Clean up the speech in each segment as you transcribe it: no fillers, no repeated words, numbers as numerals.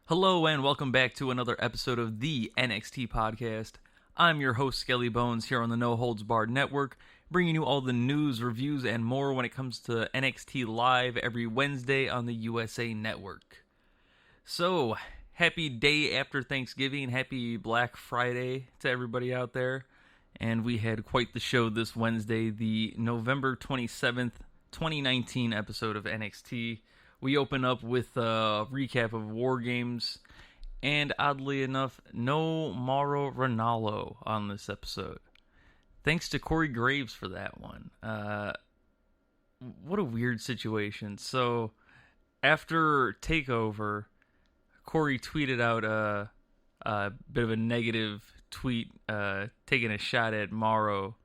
Hello and welcome back to another episode of the NXT Podcast. I'm your host, Skelly Bones, here on the No Holds Barred Network, bringing you all the news, reviews, and more when it comes to NXT Live every Wednesday on the USA Network. So, happy day after Thanksgiving, happy Black Friday to everybody out there. And we had quite the show this Wednesday, the November 27th, 2019 episode of NXT. We open up with a recap of War Games, and oddly enough, no Mauro Ranallo on this episode. Thanks to Corey Graves for that one. What a weird situation. So, after TakeOver, Corey tweeted out a bit of a negative tweet, taking a shot at Mauro,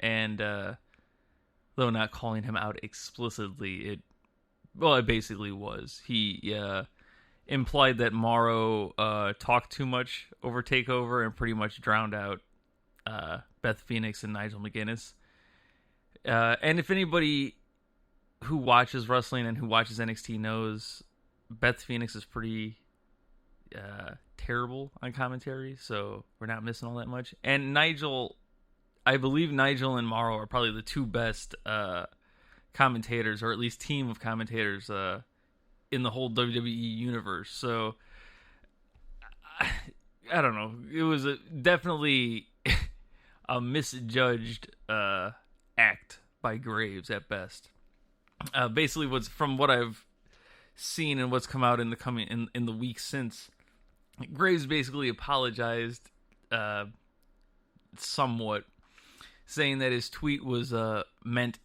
and though not calling him out explicitly, it basically was. He implied that Mauro talked too much over TakeOver and pretty much drowned out Beth Phoenix and Nigel McGuinness. And if anybody who watches wrestling and who watches NXT knows, Beth Phoenix is pretty terrible on commentary, so we're not missing all that much. And Nigel, I believe Nigel and Mauro are probably the two best commentators, or at least team of commentators in the whole WWE universe. So I don't know. It was definitely a misjudged act by Graves at best. Basically, from what I've seen and what's come out in the weeks since, Graves basically apologized somewhat, saying that his tweet was meant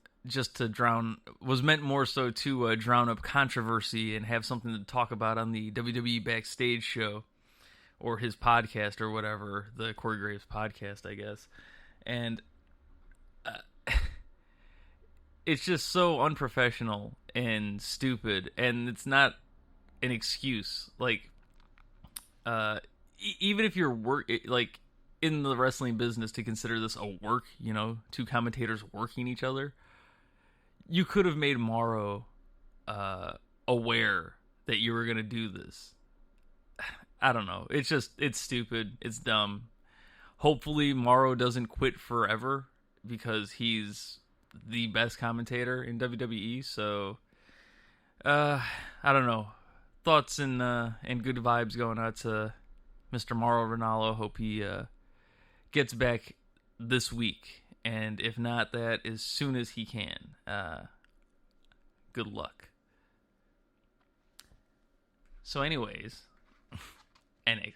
more so to drown up controversy and have something to talk about on the WWE Backstage show or his podcast or whatever, the Corey Graves podcast, I guess. And it's just so unprofessional and stupid, and it's not an excuse. Like, even if you're in the wrestling business, to consider this a work, two commentators working each other, you could have made Mauro aware that you were going to do this. I don't know. It's stupid. It's dumb. Hopefully Mauro doesn't quit forever, because he's the best commentator in WWE. So, I don't know. Thoughts and good vibes going out to Mr. Mauro Ranallo. Hope he gets back this week. And if not, that as soon as he can. Good luck. So anyways,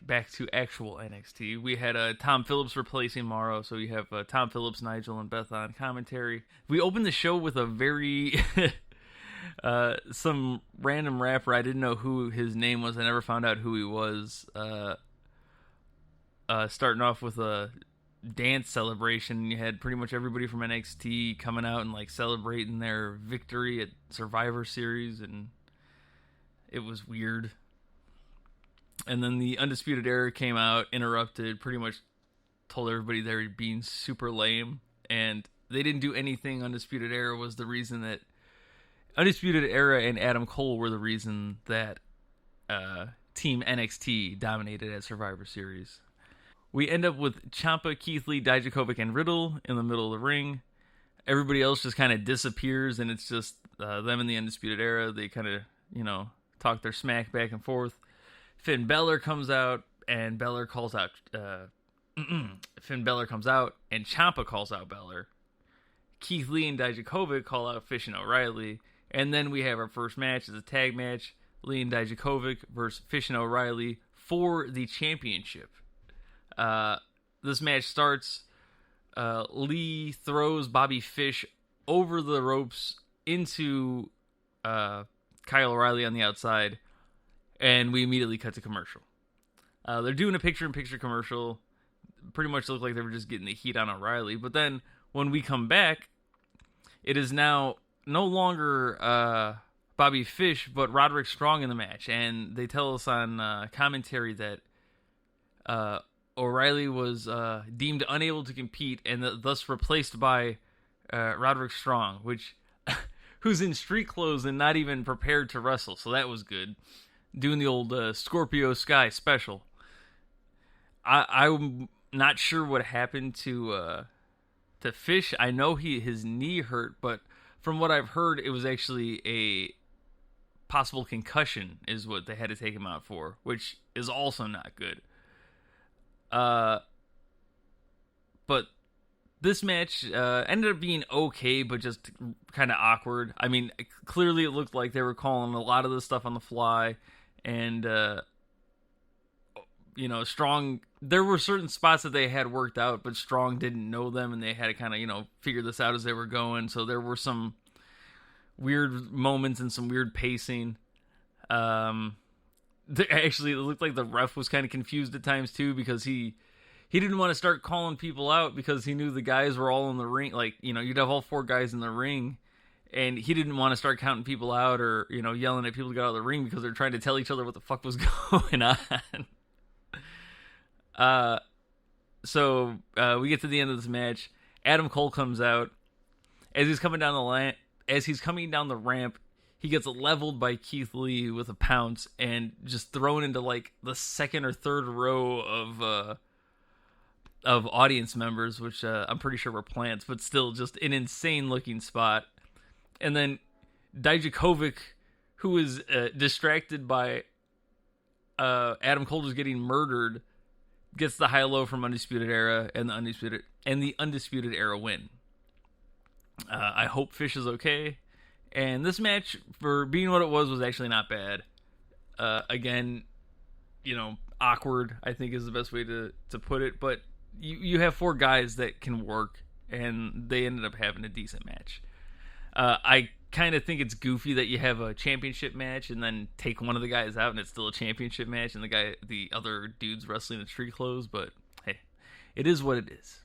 back to actual NXT. We had Tom Phillips replacing Mauro. So you have Tom Phillips, Nigel, and Beth on commentary. We opened the show with a very... some random rapper. I didn't know who his name was. I never found out who he was. Starting off with a dance celebration. You had pretty much everybody from NXT coming out and celebrating their victory at Survivor Series, and it was weird. And then the Undisputed Era came out, interrupted, pretty much told everybody they were being super lame, and they didn't do anything. Undisputed Era was the reason that Undisputed Era and Adam Cole were the reason that Team NXT dominated at Survivor Series. We end up with Ciampa, Keith Lee, Dijakovic, and Riddle in the middle of the ring. Everybody else just kind of disappears, and it's just them in the Undisputed Era. They kind of, talk their smack back and forth. Finn Balor comes out, and Balor calls out... Finn Balor comes out, and Ciampa calls out Balor. Keith Lee and Dijakovic call out Fish and O'Reilly. And then we have our first match. It's a tag match. Lee and Dijakovic versus Fish and O'Reilly for the championship. This match starts. Lee throws Bobby Fish over the ropes into Kyle O'Reilly on the outside, and we immediately cut to commercial. They're doing a picture-in-picture commercial. Pretty much looked like they were just getting the heat on O'Reilly. But then when we come back, it is now no longer Bobby Fish, but Roderick Strong in the match. And they tell us on commentary that O'Reilly was deemed unable to compete and thus replaced by Roderick Strong, who's in street clothes and not even prepared to wrestle. So that was good. doing the old Scorpio Sky special. I'm not sure what happened to Fish. I know his knee hurt, but from what I've heard, it was actually a possible concussion is what they had to take him out for, which is also not good. But this match ended up being okay, but just kind of awkward. I mean, clearly it looked like they were calling a lot of this stuff on the fly, and Strong. There were certain spots that they had worked out, but Strong didn't know them, and they had to kind of figure this out as they were going. So there were some weird moments and some weird pacing. Actually, it looked like the ref was kind of confused at times too, because he didn't want to start calling people out because he knew the guys were all in the ring. Like, you'd have all 4 guys in the ring, and he didn't want to start counting people out or, yelling at people to get out of the ring because they're trying to tell each other what the fuck was going on. So we get to the end of this match. Adam Cole comes out. As he's coming down the ramp, he gets leveled by Keith Lee with a pounce and just thrown into like the second or third row of audience members, which I'm pretty sure were plants, but still just an insane looking spot. And then Dijakovic, who was distracted by Adam Cole just getting murdered, gets the high-low from Undisputed Era and the Undisputed Era win. I hope Fish is okay. And this match, for being what it was actually not bad. Again, awkward, I think is the best way to put it. But you have 4 guys that can work, and they ended up having a decent match. I kind of think it's goofy that you have a championship match and then take one of the guys out and it's still a championship match and the other dude's wrestling in street clothes, but hey, it is what it is.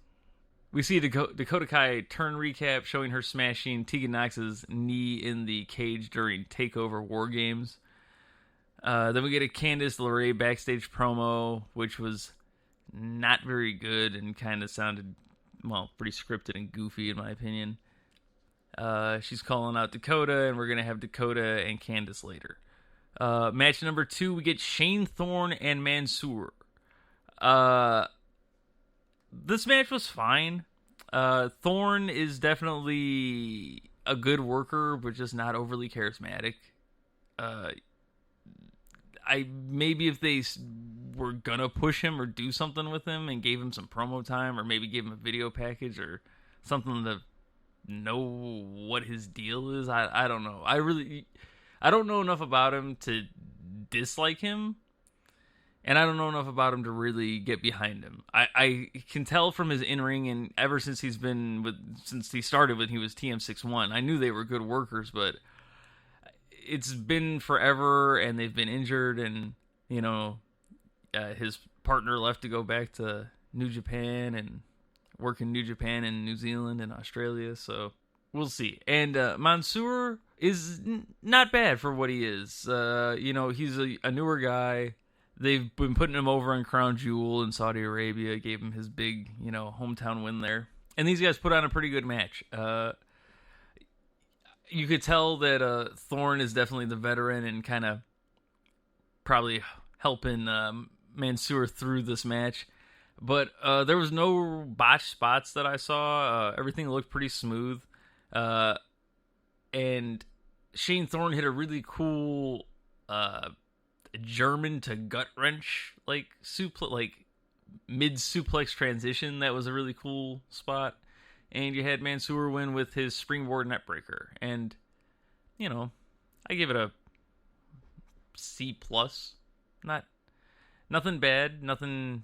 We see Dakota Kai turn recap showing her smashing Tegan Nox's knee in the cage during TakeOver War Games. Then we get a Candice LeRae backstage promo, which was not very good and kind of sounded, pretty scripted and goofy in my opinion. She's calling out Dakota, and we're going to have Dakota and Candice later. Match number 2, we get Shane Thorne and Mansoor. This match was fine. Thorne is definitely a good worker, but just not overly charismatic. Maybe if they were going to push him or do something with him and gave him some promo time, or maybe gave him a video package or something to know what his deal is. I don't know. I don't know enough about him to dislike him, and I don't know enough about him to really get behind him. I can tell from his in-ring, and ever since he started when he was TM61, I knew they were good workers, but it's been forever, and they've been injured, and his partner left to go back to New Japan and work in New Japan and New Zealand and Australia, so we'll see. And Mansoor is not bad for what he is. He's a newer guy. They've been putting him over on Crown Jewel in Saudi Arabia, gave him his big, hometown win there. And these guys put on a pretty good match. You could tell that Thorne is definitely the veteran and kind of probably helping Mansoor through this match. But there was no botched spots that I saw. Everything looked pretty smooth. And Shane Thorne hit a really cool German to gut wrench mid suplex transition. That was a really cool spot. And you had Mansoor win with his springboard neckbreaker. And, I give it a C+. Nothing bad, nothing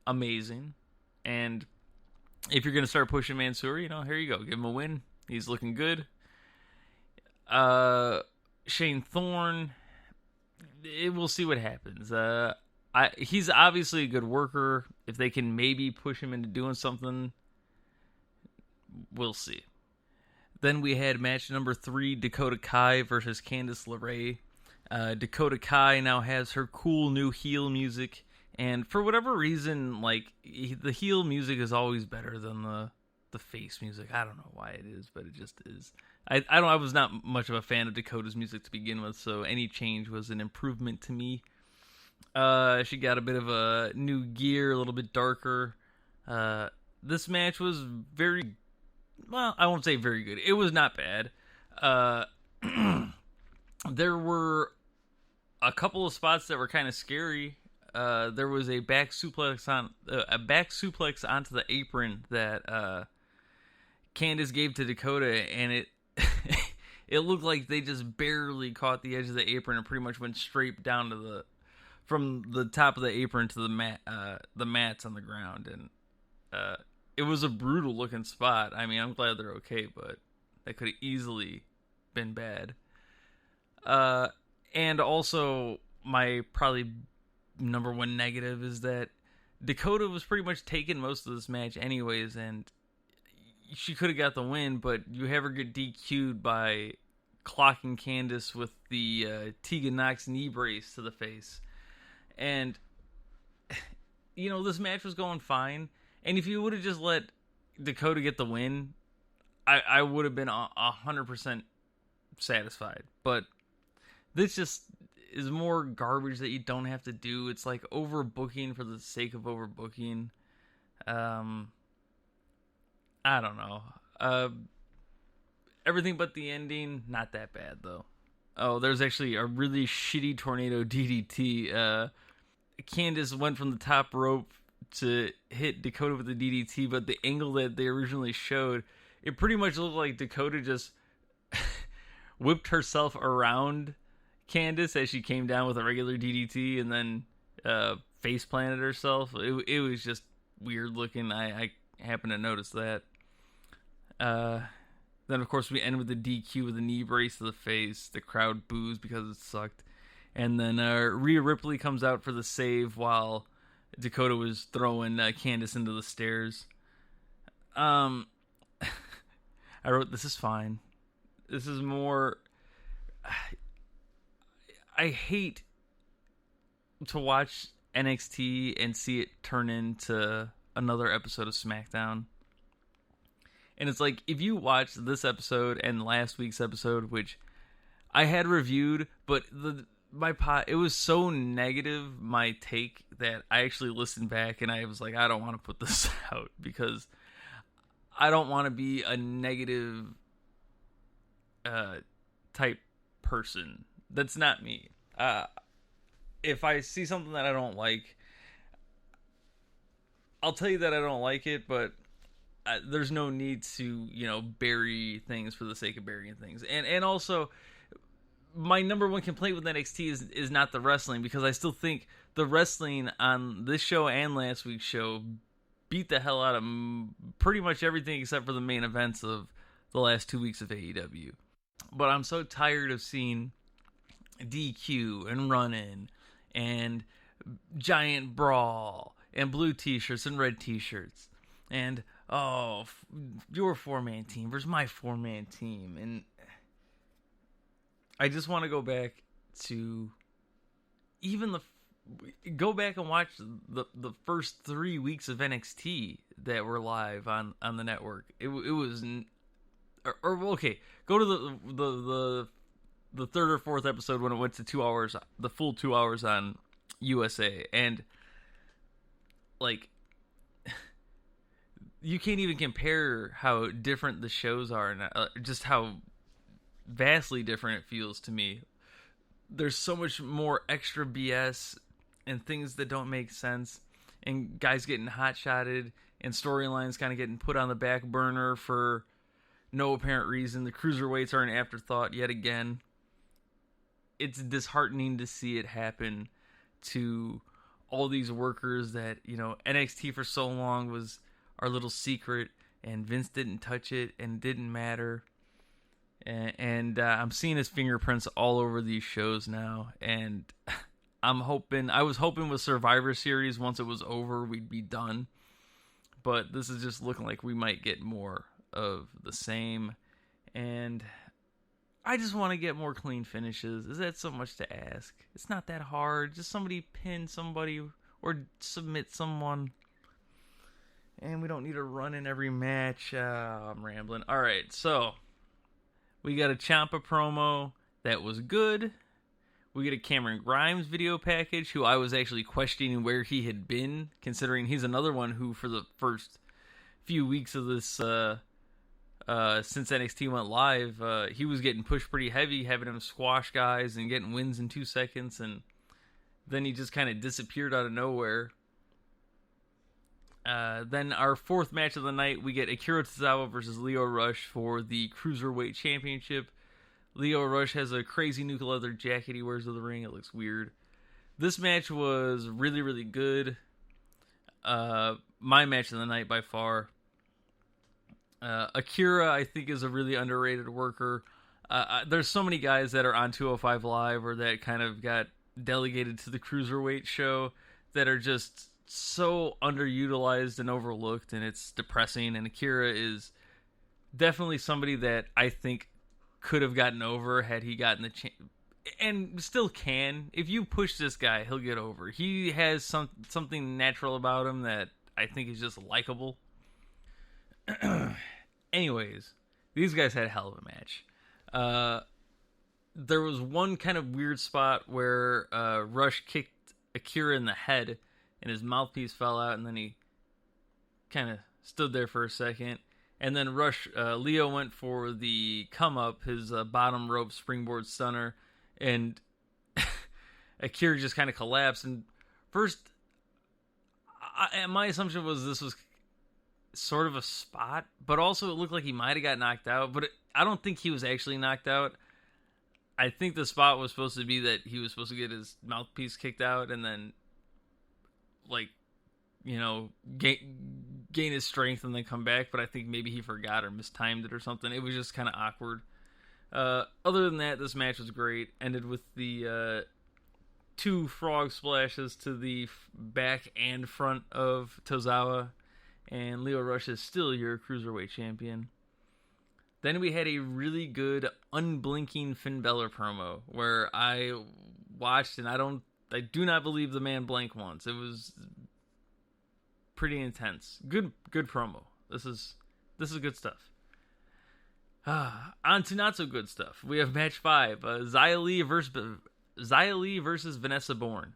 amazing. And if you're going to start pushing Mansoor, here you go. Give him a win. He's looking good. Shane Thorne, we'll see what happens. He's obviously a good worker. If they can maybe push him into doing something, we'll see. Then we had match number 3, Dakota Kai versus Candice LeRae. Dakota Kai now has her cool new heel music. And for whatever reason, the heel music is always better than the face music. I don't know why it is, but it just is. I was not much of a fan of Dakota's music to begin with, so any change was an improvement to me. She got a bit of a new gear, a little bit darker. This match was very, well, I won't say very good. It was not bad. There were a couple of spots that were kind of scary. There was a back suplex onto the apron that Candice gave to Dakota, and it it looked like they just barely caught the edge of the apron and pretty much went straight down to from the top of the apron to the mats on the ground, and it was a brutal looking spot. I mean, I'm glad they're okay, but that could have easily been bad. And also, my probably number one negative is that Dakota was pretty much taking most of this match anyways, and she could have got the win, but you have her get DQ'd by clocking Candice with the Tegan Nox knee brace to the face. And, this match was going fine, and if you would have just let Dakota get the win, I would have been 100% satisfied. But this just is more garbage that you don't have to do. It's like overbooking for the sake of overbooking. I don't know. Everything but the ending, not that bad though. Oh, there's actually a really shitty tornado DDT. Candice went from the top rope to hit Dakota with the DDT, but the angle that they originally showed, it pretty much looked like Dakota just whipped herself around Candice as she came down with a regular DDT and then face planted herself. It was just weird looking. I happened to notice that. Then of course we end with the DQ with a knee brace to the face. The crowd boos because it sucked. And then Rhea Ripley comes out for the save while Dakota was throwing Candice into the stairs. I wrote, this is fine. This is more... I hate to watch NXT and see it turn into another episode of SmackDown. And it's like, if you watch this episode and last week's episode, which I had reviewed, but it was so negative, my take, that I actually listened back and I was like, I don't want to put this out because I don't want to be a negative type person. That's not me. If I see something that I don't like, I'll tell you that I don't like it, but there's no need to, bury things for the sake of burying things. And also, my number one complaint with NXT is not the wrestling, because I still think the wrestling on this show and last week's show beat the hell out of pretty much everything except for the main events of the last 2 weeks of AEW. But I'm so tired of seeing DQ and run-in and giant brawl and blue t-shirts and red t-shirts and your 4-man team versus my 4-man team. And I just want to go back to go back and watch the first 3 weeks of NXT that were live on the network. It was okay, go to the third or fourth episode when it went to 2 hours, the full 2 hours on USA, and like you can't even compare how different the shows are, and just how vastly different it feels to me. There's so much more extra BS and things that don't make sense, and guys getting hot-shotted, and storylines kind of getting put on the back burner for no apparent reason. The cruiserweights are an afterthought yet again. It's disheartening to see it happen to all these workers that, NXT for so long was our little secret, and Vince didn't touch it and didn't matter. And I'm seeing his fingerprints all over these shows now, and I was hoping with Survivor Series, once it was over, we'd be done. But this is just looking like we might get more of the same, and I just want to get more clean finishes. Is that so much to ask? It's not that hard. Just somebody pin somebody or submit someone. And we don't need to run in every match. I'm rambling. All right, so we got a Ciampa promo that was good. We get a Cameron Grimes video package, who I was actually questioning where he had been, considering he's another one who, for the first few weeks of this, since NXT went live, he was getting pushed pretty heavy, having him squash guys and getting wins in 2 seconds, and then he just kind of disappeared out of nowhere. Then our fourth match of the night, we get Akira Tozawa versus Lio Rush for the Cruiserweight Championship. Lio Rush has a crazy nuke leather jacket he wears to the ring. It looks weird. This match was really, really good. My match of the night by far. Akira, I think, is a really underrated worker. There's so many guys that are on 205 Live or that kind of got delegated to the Cruiserweight show that are just so underutilized and overlooked, and it's depressing. And Akira is definitely somebody that I think could have gotten over had he gotten the chance, and still can. If you push this guy, he'll get over. He has something natural about him that I think is just likable. Anyways, these guys had a hell of a match. There was one kind of weird spot where Rush kicked Akira in the head, and his mouthpiece fell out, and then he kind of stood there for a second. And then Leo went for the come up, his bottom rope springboard stunner, and Akira just kind of collapsed. And first, my assumption was this was sort of a spot, but also it looked like he might have got knocked out. But I don't think he was actually knocked out. I think the spot was supposed to be that he was supposed to get his mouthpiece kicked out and then, gain his strength and then come back, but I think maybe he forgot or mistimed it or something. It was just kind of awkward. Other than that, this match was great. Ended with the 2 frog splashes to the back and front of Tozawa, and Lio Rush is still your Cruiserweight champion. Then we had a really good unblinking Finn Balor promo where I watched, and I do not believe the man blanked once. It was pretty intense. Good promo. This is good stuff. On to not so good stuff. We have match 5. Xia Li versus Vanessa Bourne.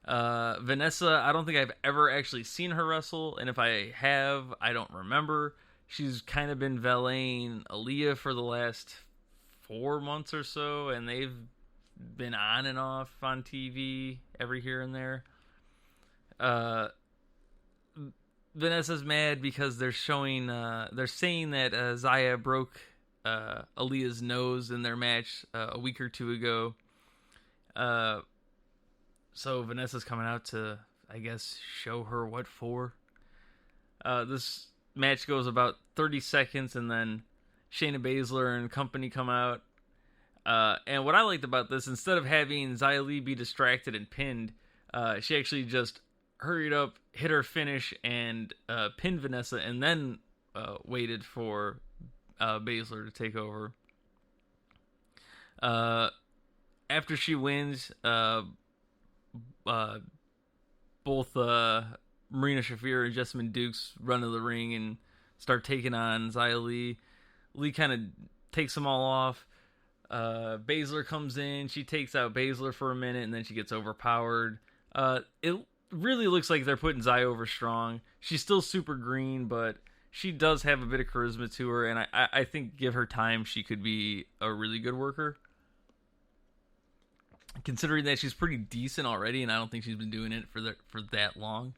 Vanessa, I don't think I've ever actually seen her wrestle, and if I have, I don't remember. She's kind of been valeting Aaliyah for the last 4 months or so, and they've been on and off on TV every here and there. Vanessa's mad because they're saying that Xia broke Aaliyah's nose in their match a week or 2 ago. So Vanessa's coming out to, I guess, show her what for. This match goes about 30 seconds, and then Shayna Baszler and company come out. And what I liked about this, instead of having Xia Li be distracted and pinned, she actually just hurried up, hit her finish, and pinned Vanessa, and then waited for Baszler to take over. After she wins, both Marina Shafir and Jessamine Dukes run to the ring and start taking on Xia Li. Li kind of takes them all off. Baszler comes in. She takes out Baszler for a minute, and then she gets overpowered. It really looks like they're putting Xia over strong. She's still super green, but she does have a bit of charisma to her, and I think give her time, she could be a really good worker. Considering that she's pretty decent already, and I don't think she's been doing it for that long.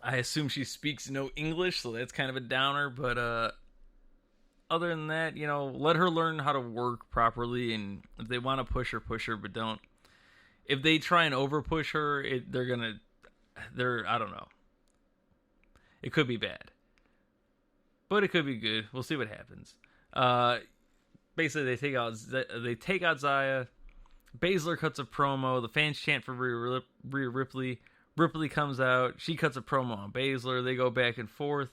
I assume she speaks no English, so that's kind of a downer, but other than that, let her learn how to work properly, and if they want to push her, but don't. If they try and over push her, I don't know. It could be bad. But it could be good. We'll see what happens. Basically, they take out Xia. Baszler cuts a promo. The fans chant for Rhea Ripley. Ripley comes out. She cuts a promo on Baszler. They go back and forth.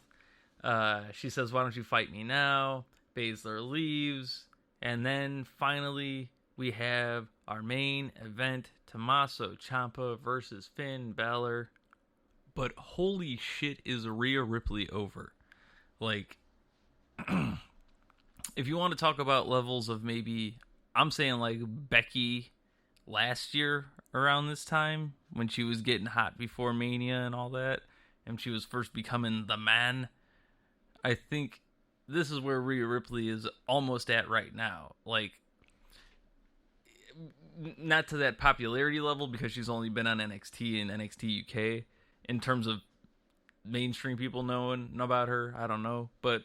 She says, "Why don't you fight me now?" Baszler leaves. And then finally, we have our main event, Tommaso Ciampa versus Finn Balor. but holy shit is Rhea Ripley over. Like, if you want to talk about levels of maybe, I'm saying like Becky last year around this time, when she was getting hot before Mania and all that, and she was first becoming the man, I think this is where Rhea Ripley is almost at right now. Like, not to that popularity level, because she's only been on NXT and NXT UK in terms of mainstream people knowing about her. I don't know, but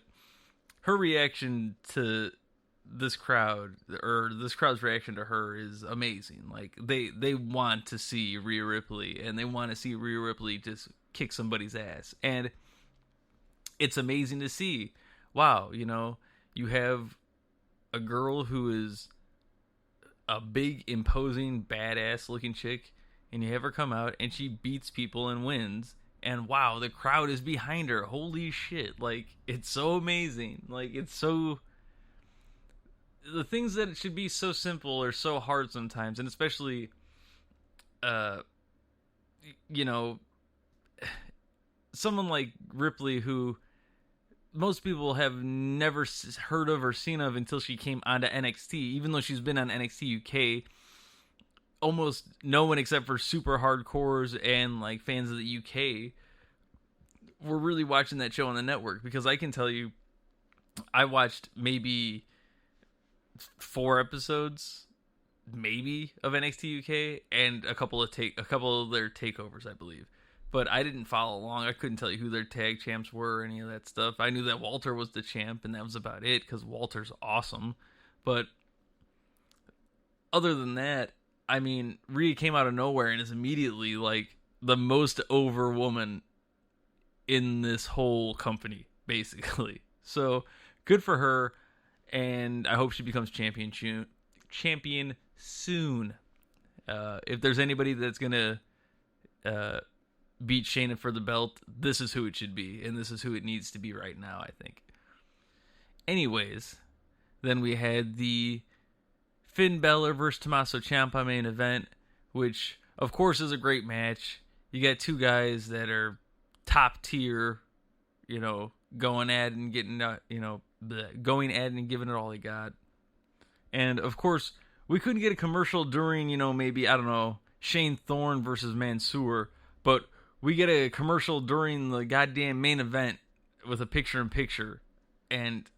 her reaction to this crowd, or this crowd's reaction to her, is amazing. Like, they want to see Rhea Ripley, and they want to see Rhea Ripley just kick somebody's ass, and it's amazing to see. Wow, you know, you have a girl who is a big, imposing, badass looking chick, and you have her come out and she beats people and wins, and wow, the crowd is behind her. Holy shit. Like, it's so amazing. Like, it's so, the things that should be so simple are so hard sometimes, and especially you know, someone like Ripley, who most people have never heard of or seen of until she came onto NXT, even though she's been on NXT UK. Almost no one except for super hardcores and like fans of the UK were really watching that show on the network, because I can tell you, I watched maybe 4 episodes, maybe, of NXT UK, and a couple of their takeovers, I believe. But I didn't follow along. I couldn't tell you who their tag champs were or any of that stuff. I knew that Walter was the champ, and that was about it, because Walter's awesome. But other than that, I mean, Rhea came out of nowhere and is immediately like the most over woman in this whole company, basically. So good for her, and I hope she becomes champion soon. If there's anybody that's gonna beat Shayna for the belt, this is who it should be, and this is who it needs to be right now, I think. Anyways, then we had the Finn Balor versus Tommaso Ciampa main event, which of course is a great match. You got two guys that are top tier, you know, going at it and getting, going at it and giving it all they got. And of course, we couldn't get a commercial during, maybe, I don't know, Shane Thorne versus Mansoor, but we get a commercial during the goddamn main event with a picture-in-picture, and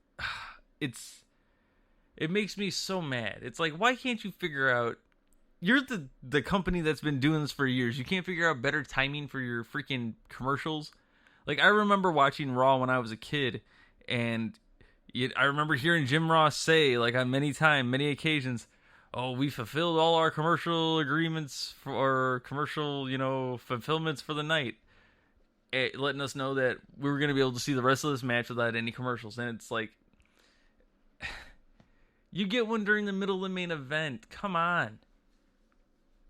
it makes me so mad. It's like, why can't you figure out, you're the company that's been doing this for years, you can't figure out better timing for your freaking commercials? Like, I remember watching Raw when I was a kid, and I remember hearing Jim Ross say, like, on many occasions, oh, we fulfilled all our commercial agreements for commercial, fulfillments for the night, letting us know that we were going to be able to see the rest of this match without any commercials. And it's like, you get one during the middle of the main event. Come on.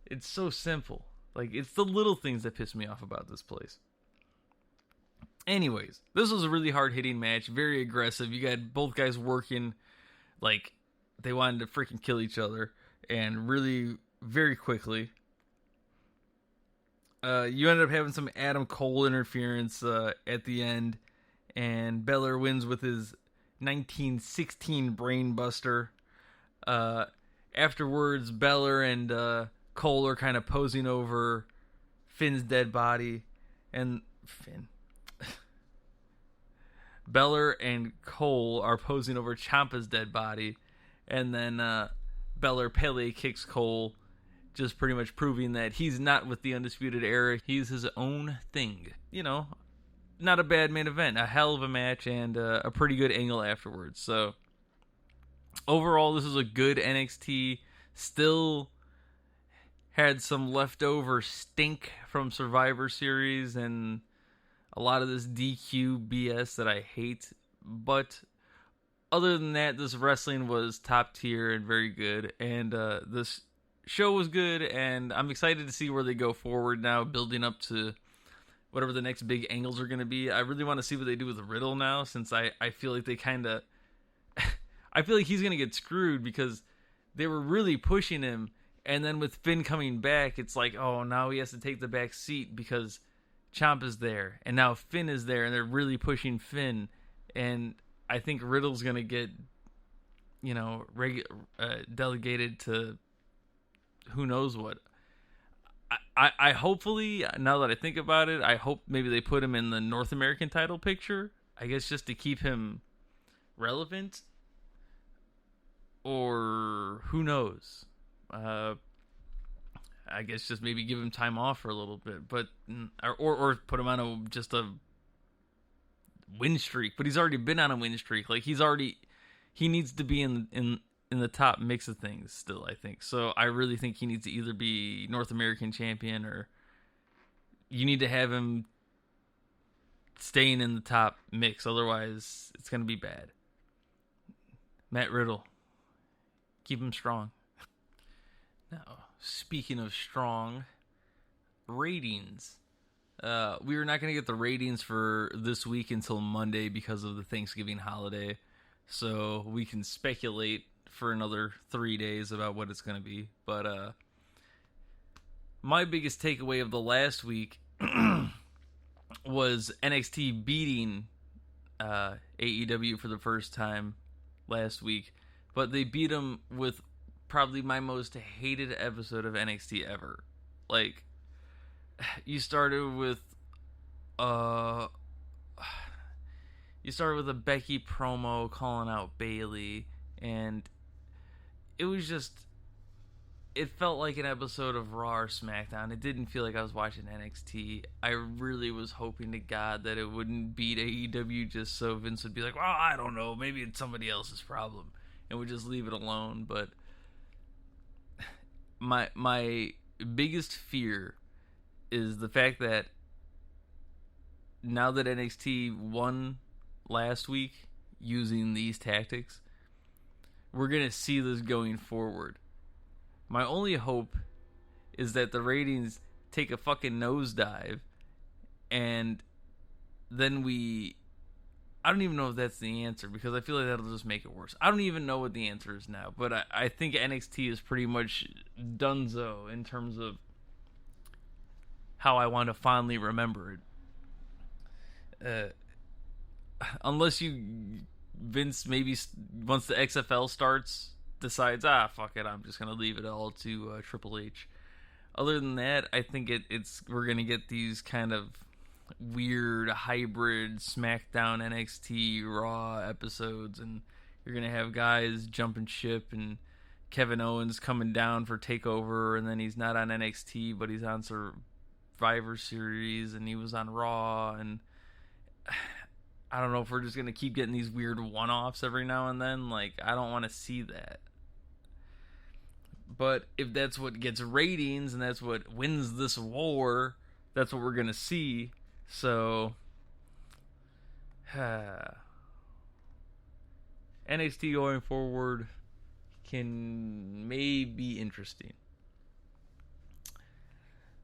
It's so simple. Like, it's the little things that piss me off about this place. Anyways, this was a really hard-hitting match, very aggressive. You got both guys working like they wanted to freaking kill each other, and really very quickly. You ended up having some Adam Cole interference at the end, and Balor wins with his 1916 Brainbuster. Afterwards, Balor and Cole are kind of posing over Finn's dead body, and Balor and Cole are posing over Ciampa's dead body, and then Balor Pele kicks Cole, just pretty much proving that he's not with the Undisputed Era. He's his own thing. Not a bad main event. A hell of a match, and a pretty good angle afterwards. So, overall, this was a good NXT. Still had some leftover stink from Survivor Series, and a lot of this DQ BS that I hate. But other than that, this wrestling was top tier and very good. And this show was good, and I'm excited to see where they go forward now, building up to whatever the next big angles are going to be. I really want to see what they do with Riddle now, since I feel like they kind of... I feel like he's going to get screwed, because they were really pushing him, and then with Finn coming back, it's like, oh, now he has to take the back seat because Ciampa's there, and now Finn is there, and they're really pushing Finn, and I think Riddle's gonna get, delegated to who knows what. I hopefully, now that I think about it, I hope maybe they put him in the North American title picture. I guess just to keep him relevant, or who knows. I guess just maybe give him time off for a little bit, but or put him on just a win streak. But he's already been on a win streak. Like he needs to be in the top mix of things still, I think. So I really think he needs to either be North American champion, or you need to have him staying in the top mix. Otherwise, it's going to be bad. Matt Riddle, keep him strong. Now, speaking of strong, ratings. We were not going to get the ratings for this week until Monday because of the Thanksgiving holiday. So we can speculate for another 3 days about what it's going to be. But my biggest takeaway of the last week was NXT beating AEW for the first time last week. But they beat them with probably my most hated episode of NXT ever. Like, you started with a Becky promo calling out Bayley, and it felt like an episode of Raw or SmackDown. It didn't feel like I was watching NXT. I really was hoping to God that it wouldn't beat AEW just so Vince would be like, well, I don't know, maybe it's somebody else's problem, and would just leave it alone. But my biggest fear is the fact that now that NXT won last week using these tactics, we're going to see this going forward. My only hope is that the ratings take a fucking nosedive, and then I don't even know if that's the answer, because I feel like that'll just make it worse. I don't even know what the answer is now, but I think NXT is pretty much donezo in terms of how I want to fondly remember it. Unless Vince maybe once the XFL starts decides, fuck it, I'm just gonna leave it all to Triple H. Other than that, I think we're gonna get these kind of weird hybrid SmackDown, NXT, Raw episodes, and you're gonna have guys jumping ship, and Kevin Owens coming down for TakeOver, and then he's not on NXT, but he's on Survivor Series, and he was on Raw, and I don't know if we're just going to keep getting these weird one-offs every now and then. Like, I don't want to see that. But if that's what gets ratings and that's what wins this war, that's what we're going to see. So, NXT going forward may be interesting.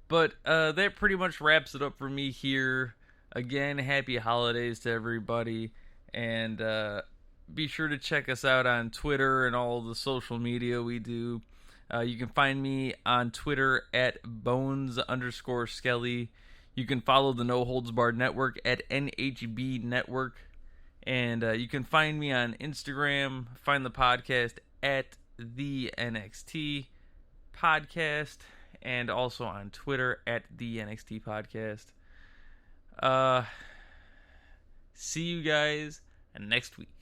But that pretty much wraps it up for me here. Again, happy holidays to everybody, and be sure to check us out on Twitter and all the social media we do. You can find me on Twitter at Bones_Skelly. You can follow the No Holds Barred Network at NHB Network, and you can find me on Instagram, find the podcast at TheNXT Podcast, and also on Twitter at TheNXT Podcast. See you guys next week.